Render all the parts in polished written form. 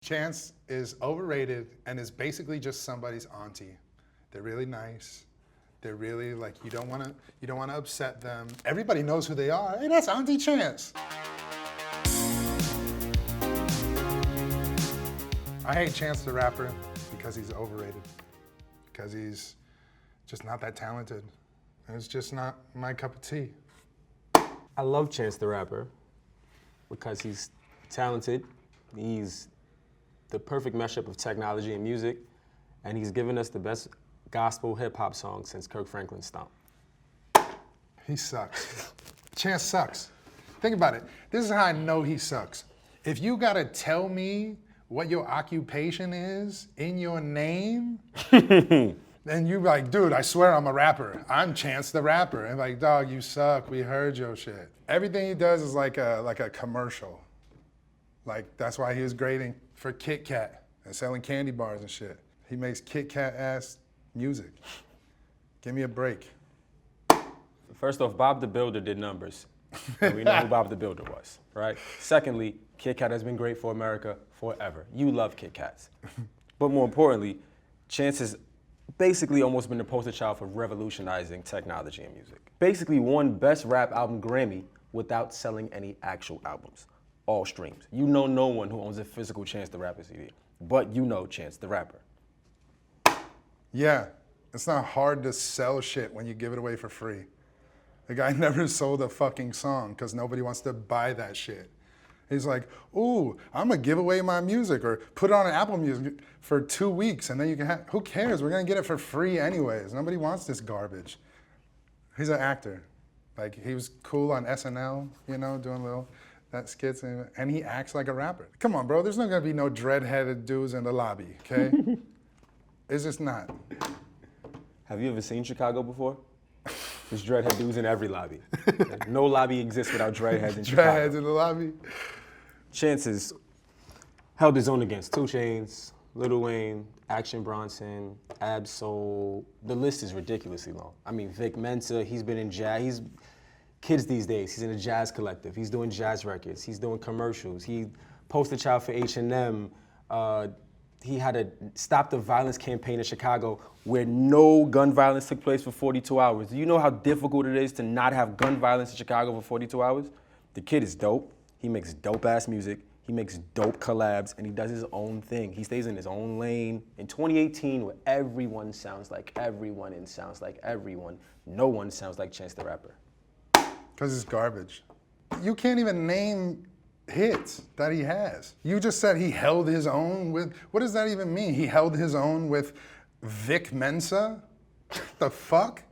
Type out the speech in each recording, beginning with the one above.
Chance is overrated and is basically just somebody's auntie. They're really nice. They're really like, you don't want to upset them. Everybody knows who they are. Hey, that's Auntie Chance. I hate Chance the Rapper because he's overrated. Because he's just not that talented. And it's just not my cup of tea. I love Chance the Rapper because he's talented. He's the perfect mashup of technology and music, and he's given us the best gospel hip-hop song since Kirk Franklin's Stomp. He sucks. Chance sucks. Think about it. This is how I know he sucks. If you gotta tell me what your occupation is in your name, then you're like, dude, I swear I'm a rapper. I'm Chance the Rapper. And like, dog, you suck. We heard your shit. Everything he does is like a commercial. Like, that's why he was grading for Kit Kat and selling candy bars and shit. He makes Kit Kat-ass music. Give me a break. First off, Bob the Builder did numbers. And we know who Bob the Builder was, right? Secondly, Kit Kat has been great for America forever. You love Kit Kats. But more importantly, Chance has basically almost been the poster child for revolutionizing technology and music. Basically won Best Rap Album Grammy without selling any actual albums. All streams. You know no one who owns a physical Chance the Rapper CD, but you know Chance the Rapper. Yeah, it's not hard to sell shit when you give it away for free. The guy never sold a fucking song because nobody wants to buy that shit. He's like, ooh, I'm gonna give away my music or put it on Apple Music for 2 weeks and then you can have, who cares? We're gonna get it for free anyways. Nobody wants this garbage. He's an actor. Like, he was cool on SNL, you know, doing little that skits, and he acts like a rapper. Come on, bro, there's not gonna be no dread-headed dudes in the lobby, okay? It's just not. Have you ever seen Chicago before? There's dreadhead dudes in every lobby. No lobby exists without dreadheads in Chicago. Dreadheads in the lobby. Chance has held his own against 2 Chainz, Lil Wayne, Action Bronson, Ab-Soul. The list is ridiculously long. I mean, Vic Mensa, he's been in jazz. He's kids these days. He's in a jazz collective. He's doing jazz records. He's doing commercials. He poster child for H&M. He had a Stop the Violence campaign in Chicago where no gun violence took place for 42 hours. Do you know how difficult it is to not have gun violence in Chicago for 42 hours? The kid is dope. He makes dope-ass music. He makes dope collabs, and he does his own thing. He stays in his own lane. In 2018, where everyone sounds like everyone and sounds like everyone, no one sounds like Chance the Rapper. Because it's garbage. You can't even name hits that he has. You just said he held his own with, what does that even mean? He held his own with Vic Mensa? The fuck?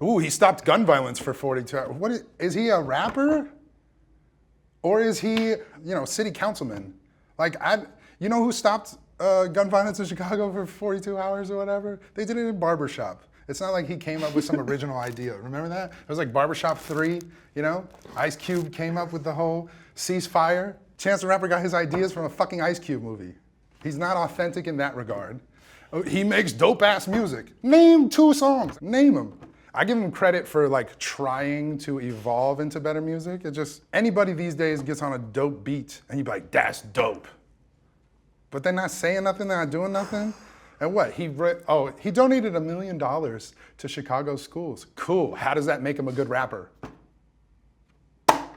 Ooh, he stopped gun violence for 42 hours. What is he a rapper? Or is he, city councilman? Like, you know who stopped gun violence in Chicago for 42 hours or whatever? They did it in barbershop. It's not like he came up with some original idea. Remember that? It was like Barbershop 3, Ice Cube came up with the whole ceasefire. Chance the Rapper got his ideas from a fucking Ice Cube movie. He's not authentic in that regard. He makes dope-ass music. Name 2 songs. Name them. I give him credit for like trying to evolve into better music. It just, anybody these days gets on a dope beat and you'd be like, that's dope. But they're not saying nothing, they're not doing nothing. And what, he donated $1 million to Chicago schools. Cool, how does that make him a good rapper?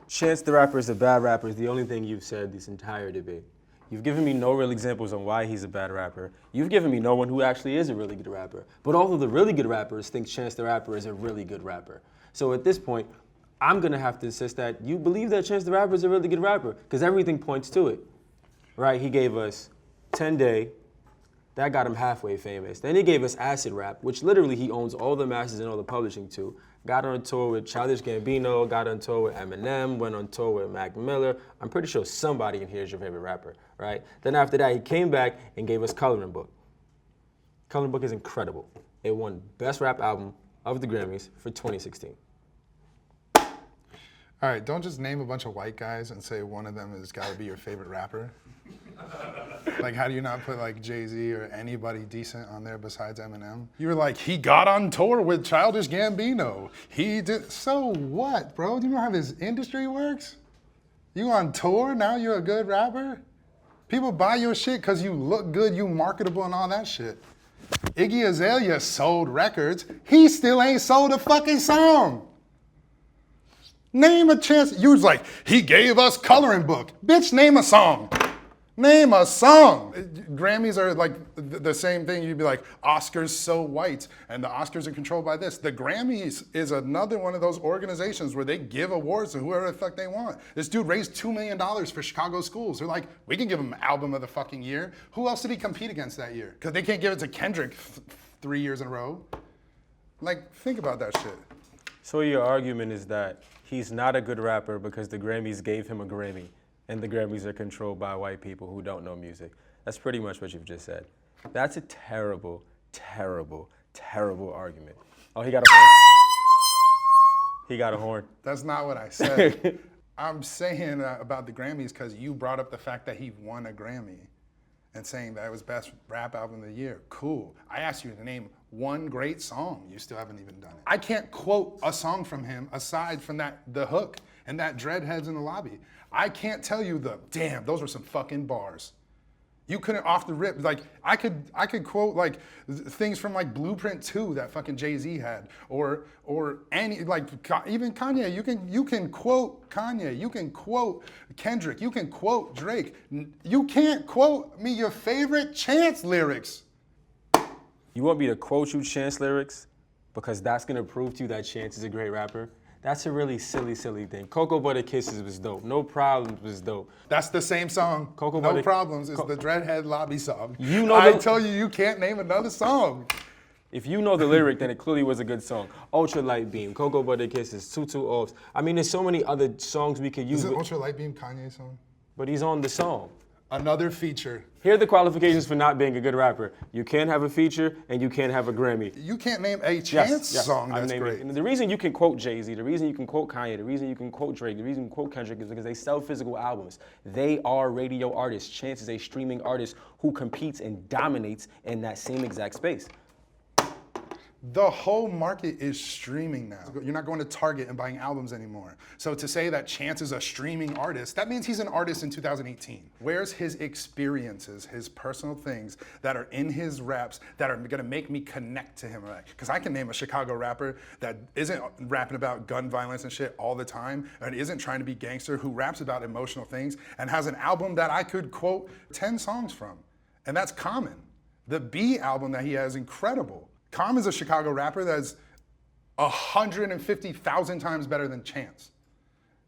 Chance the Rapper is a bad rapper is the only thing you've said this entire debate. You've given me no real examples on why he's a bad rapper. You've given me no one who actually is a really good rapper. But all of the really good rappers think Chance the Rapper is a really good rapper. So at this point, I'm gonna have to insist that you believe that Chance the Rapper is a really good rapper, because everything points to it. Right, he gave us 10 Day, that got him halfway famous. Then he gave us Acid Rap, which literally he owns all the masters and all the publishing to. Got on tour with Childish Gambino, got on tour with Eminem, went on tour with Mac Miller. I'm pretty sure somebody in here is your favorite rapper, right? Then after that, he came back and gave us Coloring Book. Coloring Book is incredible. It won Best Rap Album of the Grammys for 2016. All right, don't just name a bunch of white guys and say one of them has got to be your favorite rapper. Like, how do you not put like Jay-Z or anybody decent on there besides Eminem? You were like, he got on tour with Childish Gambino. He did, so what, bro? Do you know how this industry works? You on tour, now you're a good rapper? People buy your shit because you look good, you marketable, and all that shit. Iggy Azalea sold records. He still ain't sold a fucking song. Name a chance. You was like, he gave us coloring book. Bitch, name a song. Name a song. Grammys are like the same thing. You'd be like, Oscars so white, and the Oscars are controlled by this. The Grammys is another one of those organizations where they give awards to whoever the fuck they want. This dude raised $2 million for Chicago schools. They're like, we can give him album of the fucking year. Who else did he compete against that year? Because they can't give it to Kendrick 3 years in a row. Like, think about that shit. So your argument is that he's not a good rapper because the Grammys gave him a Grammy, and the Grammys are controlled by white people who don't know music. That's pretty much what you've just said. That's a terrible, terrible, terrible argument. Oh, he got a horn. He got a horn. That's not what I said. I'm saying about the Grammys because you brought up the fact that he won a Grammy and saying that it was best rap album of the year. Cool. I asked you to name one great song. You still haven't even done it. I can't quote a song from him aside from the hook and that Dreadheads in the Lobby. I can't tell you damn, those were some fucking bars. You couldn't off the rip, like I could quote like things from like Blueprint 2 that fucking Jay-Z had, or any, like even Kanye. You can quote Kanye, you can quote Kendrick, you can quote Drake. You can't quote me your favorite Chance lyrics. You want me to quote you Chance lyrics because that's gonna prove to you that Chance is a great rapper? That's a really silly, silly thing. Cocoa Butter Kisses was dope. No Problems was dope. That's the same song. No Problems is the Dreadhead Lobby song. I tell you, you can't name another song. If you know the lyric, then it clearly was a good song. Ultra Light Beam, Cocoa Butter Kisses, Tutu Offs. I mean, there's so many other songs we could use. Is it Ultra Light Beam Kanye's song? But he's on the song. Another feature. Here are the qualifications for not being a good rapper. You can't have a feature, and you can't have a Grammy. You can't name a Chance song that's great. And the reason you can quote Jay-Z, the reason you can quote Kanye, the reason you can quote Drake, the reason you can quote Kendrick is because they sell physical albums. They are radio artists. Chance is a streaming artist who competes and dominates in that same exact space. The whole market is streaming now. You're not going to Target and buying albums anymore. So to say that Chance is a streaming artist, that means he's an artist in 2018. Where's his experiences, his personal things that are in his raps that are gonna make me connect to him? Because I can name a Chicago rapper that isn't rapping about gun violence and shit all the time, and isn't trying to be gangster, who raps about emotional things and has an album that I could quote 10 songs from. And that's Common. The B album that he has is incredible. Common's a Chicago rapper that's 150,000 times better than Chance.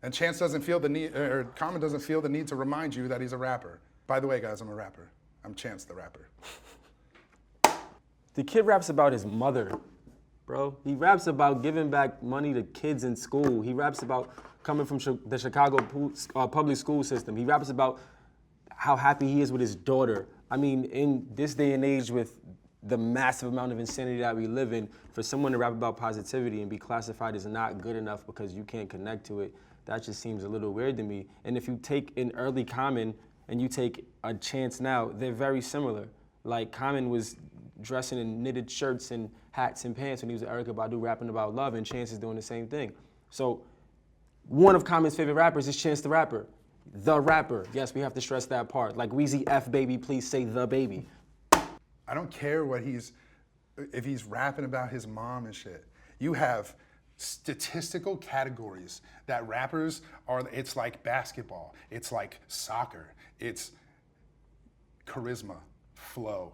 And Chance doesn't feel the need, or Common doesn't feel the need to remind you that he's a rapper. By the way, guys, I'm a rapper. I'm Chance the Rapper. The kid raps about his mother, bro. He raps about giving back money to kids in school. He raps about coming from the Chicago public school system. He raps about how happy he is with his daughter. I mean, in this day and age with the massive amount of insanity that we live in, for someone to rap about positivity and be classified as not good enough because you can't connect to it, that just seems a little weird to me. And if you take an early Common and you take a Chance now, they're very similar. Like Common was dressing in knitted shirts and hats and pants when he was with Erykah Badu rapping about love, and Chance is doing the same thing. So one of Common's favorite rappers is Chance the Rapper. The rapper. Yes, we have to stress that part. Like Weezy F baby, please say the baby. I don't care if he's rapping about his mom and shit. You have statistical categories that rappers are, it's like basketball, it's like soccer, it's charisma, flow,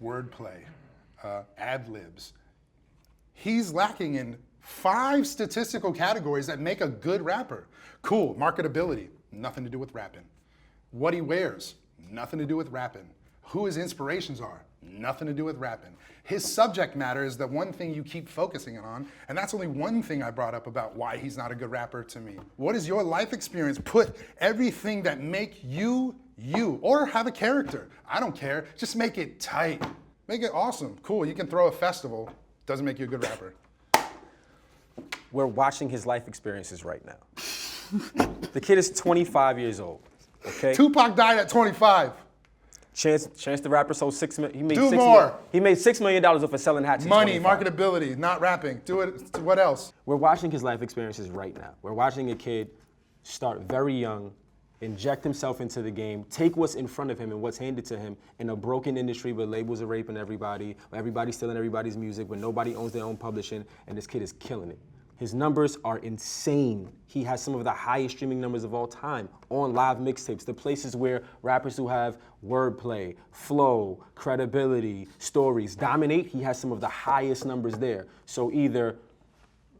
wordplay, ad-libs. He's lacking in 5 statistical categories that make a good rapper. Cool, marketability, nothing to do with rapping. What he wears, nothing to do with rapping. Who his inspirations are, nothing to do with rapping. His subject matter is the one thing you keep focusing on, and that's only one thing I brought up about why he's not a good rapper to me. What is your life experience? Put everything that make you, you, or have a character. I don't care, just make it tight. Make it awesome, cool, you can throw a festival, doesn't make you a good rapper. We're watching his life experiences right now. The kid is 25 years old, okay? Tupac died at 25. Chance the Rapper sold $6 million. He made $6 million off of selling hats. Money, marketability, not rapping. Do it. What else? We're watching his life experiences right now. We're watching a kid start very young inject himself into the game, take what's in front of him and what's handed to him in a broken industry where labels are raping everybody, where everybody's stealing everybody's music, where nobody owns their own publishing, and this kid is killing it. His numbers are insane. He has some of the highest streaming numbers of all time on live mixtapes, the places where rappers who have wordplay, flow, credibility, stories dominate. He has some of the highest numbers there. So either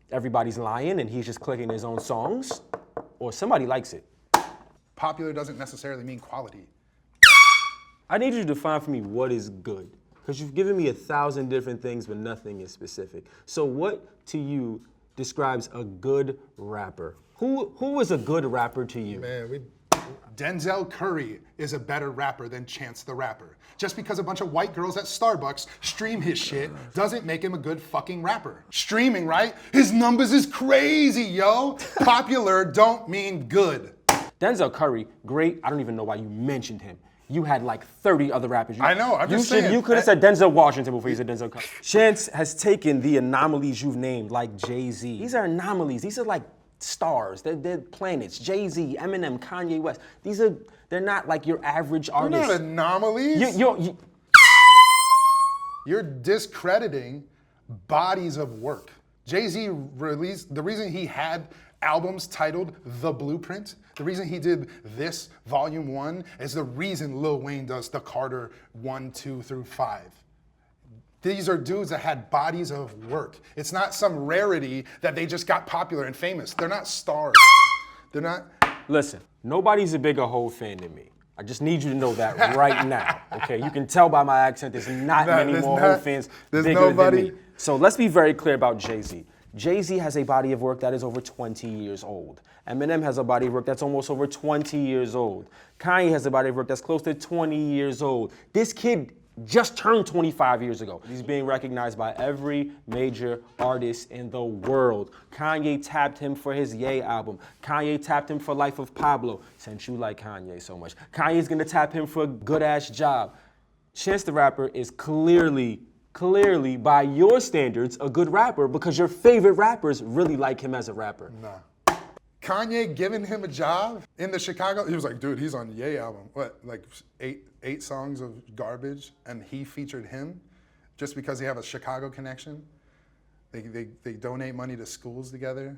everybody's lying and he's just clicking his own songs, or somebody likes it. Popular doesn't necessarily mean quality. I need you to define for me what is good, because you've given me 1,000 different things, but nothing is specific. So what to you describes a good rapper? Who is a good rapper to you? Man, Denzel Curry is a better rapper than Chance the Rapper. Just because a bunch of white girls at Starbucks stream his shit doesn't make him a good fucking rapper. Streaming, right? His numbers is crazy, yo. Popular don't mean good. Denzel Curry, great. I don't even know why you mentioned him. You had like 30 other rappers. I know, I'm just saying. You could have said Denzel Washington before you said Denzel Curry. Chance has taken the anomalies you've named, like Jay-Z. These are anomalies. These are like stars. They're planets. Jay-Z, Eminem, Kanye West. They're not like your average artist. They're not anomalies. You're discrediting bodies of work. Jay-Z released, the reason he had albums titled The Blueprint, the reason he did this Volume 1 is the reason Lil Wayne does the Carter 1, 2 through 5. These are dudes that had bodies of work. It's not some rarity that they just got popular and famous. They're not stars. They're not. Listen, nobody's a bigger Hov fan than me. I just need you to know that right now, okay? You can tell by my accent there's not many more Hov fans bigger than me. So let's be very clear about Jay-Z. Jay-Z has a body of work that is over 20 years old. Eminem has a body of work that's almost over 20 years old. Kanye has a body of work that's close to 20 years old. This kid just turned 25 years ago. He's being recognized by every major artist in the world. Kanye tapped him for his Ye album. Kanye tapped him for Life of Pablo, since you like Kanye so much. Kanye's gonna tap him for a good-ass job. Chance the Rapper is clearly, by your standards, a good rapper because your favorite rappers really like him as a rapper. Nah. Kanye giving him a job in the Chicago, he was like, dude, he's on the Ye album. What, like eight songs of garbage, and he featured him just because they have a Chicago connection? They donate money to schools together,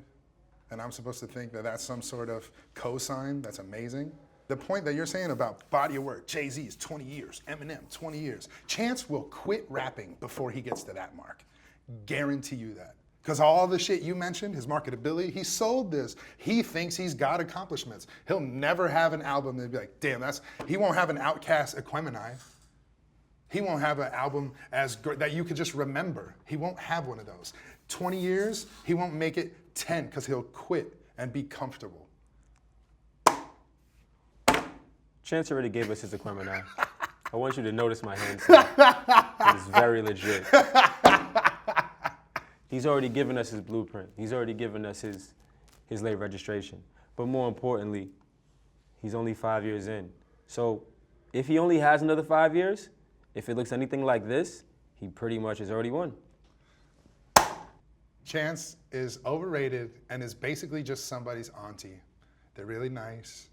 and I'm supposed to think that that's some sort of cosign? That's amazing. The point that you're saying about body of work, Jay-Z is 20 years, Eminem, 20 years. Chance will quit rapping before he gets to that mark. Guarantee you that. Because all the shit you mentioned, his marketability, he sold this. He thinks he's got accomplishments. He'll never have an album that'd be like, damn, he won't have an Outkast Aquemini. He won't have an album that you could just remember. He won't have one of those. 20 years, he won't make it 10 because he'll quit and be comfortable. Chance already gave us his Aquemini. I want you to notice my hand sign. It is very legit. He's already given us his blueprint. He's already given us his late registration. But more importantly, he's only 5 years in. So if he only has another 5 years, if it looks anything like this, he pretty much has already won. Chance is overrated and is basically just somebody's auntie. They're really nice.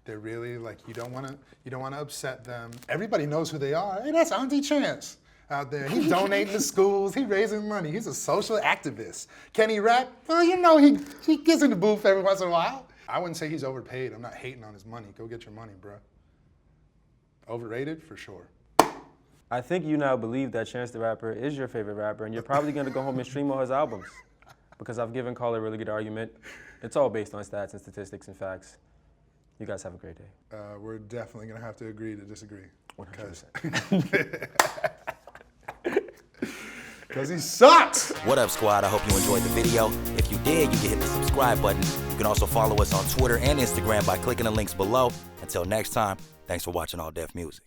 They're really like, you don't want to upset them. Everybody knows who they are. Hey, that's Auntie Chance out there. He's donating to schools. He's raising money. He's a social activist. Can he rap? Well, you know, he gets in the booth every once in a while. I wouldn't say he's overpaid. I'm not hating on his money. Go get your money, bro. Overrated, for sure. I think you now believe that Chance the Rapper is your favorite rapper, and you're probably going to go home and stream all his albums. Because I've given Carl a really good argument. It's all based on stats and statistics and facts. You guys have a great day. We're definitely going to have to agree to disagree. 100%. Because he sucks! What up, squad? I hope you enjoyed the video. If you did, you can hit the subscribe button. You can also follow us on Twitter and Instagram by clicking the links below. Until next time, thanks for watching All Def Music.